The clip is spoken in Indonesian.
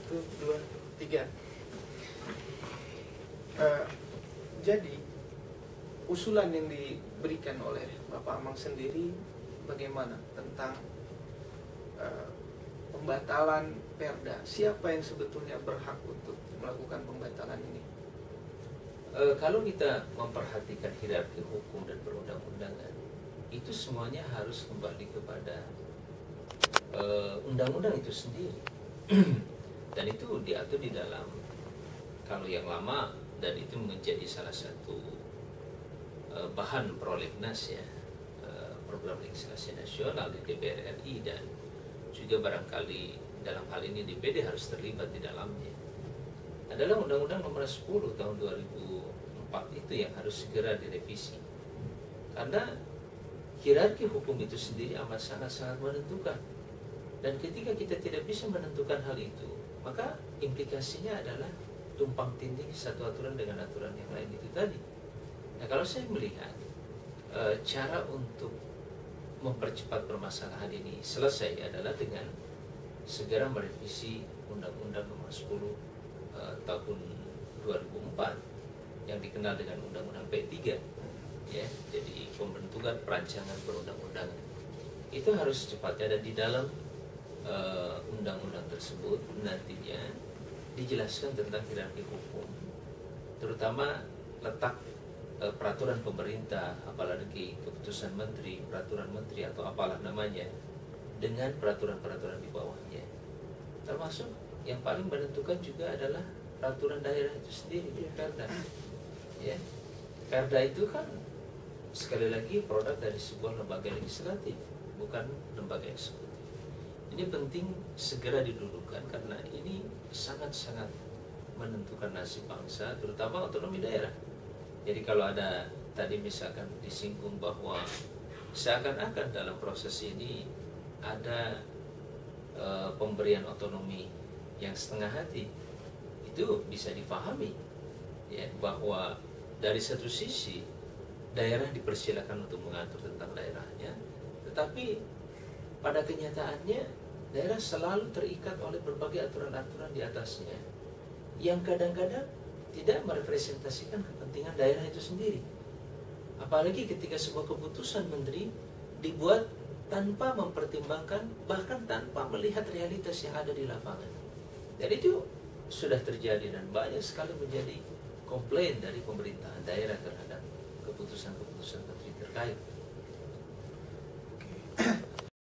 Satu, dua, tiga. Jadi usulan yang diberikan oleh Bapak Amang sendiri bagaimana tentang pembatalan perda? Siapa yang sebetulnya berhak untuk melakukan pembatalan ini? Kalau kita memperhatikan hierarki hukum dan perundang-undangan, itu semuanya harus kembali kepada undang-undang itu sendiri. Dan itu diatur di dalam, kalau yang lama, dan itu menjadi salah satu bahan prolegnas ya, program legislasi nasional di DPR RI, dan juga barangkali dalam hal ini DPD harus terlibat di dalamnya, adalah Undang-Undang Nomor 10 tahun 2004 itu yang harus segera direvisi. Karena hierarki hukum itu sendiri amat sangat-sangat menentukan. Dan ketika kita tidak bisa menentukan hal itu, maka implikasinya adalah tumpang tindih satu aturan dengan aturan yang lain itu tadi. Nah, kalau saya melihat cara untuk mempercepat permasalahan ini selesai adalah dengan segera merevisi Undang-Undang Nomor 10 tahun 2004 yang dikenal dengan Undang-Undang P3 ya. Jadi pembentukan perancangan perundang-undangan itu harus cepatnya, dan di dalam undang-undang tersebut nantinya dijelaskan tentang hierarki hukum, terutama letak peraturan pemerintah, apalagi keputusan menteri, peraturan menteri atau apalah namanya, dengan peraturan-peraturan di bawahnya. Termasuk yang paling menentukan juga adalah peraturan daerah itu sendiri, perda. Ya, perda itu kan sekali lagi produk dari sebuah lembaga legislatif, bukan lembaga eksekutif. Ini penting segera didudukan karena ini sangat-sangat menentukan nasib bangsa, terutama otonomi daerah. Jadi kalau ada tadi misalkan disinggung bahwa seakan-akan dalam proses ini ada pemberian otonomi yang setengah hati, itu bisa dipahami ya, bahwa dari satu sisi daerah dipersilakan untuk mengatur tentang daerahnya, tetapi pada kenyataannya daerah selalu terikat oleh berbagai aturan-aturan di atasnya yang kadang-kadang tidak merepresentasikan kepentingan daerah itu sendiri. Apalagi ketika sebuah keputusan menteri dibuat tanpa mempertimbangkan, bahkan tanpa melihat realitas yang ada di lapangan. Dan itu sudah terjadi dan banyak sekali menjadi komplain dari pemerintahan daerah terhadap keputusan-keputusan menteri terkait.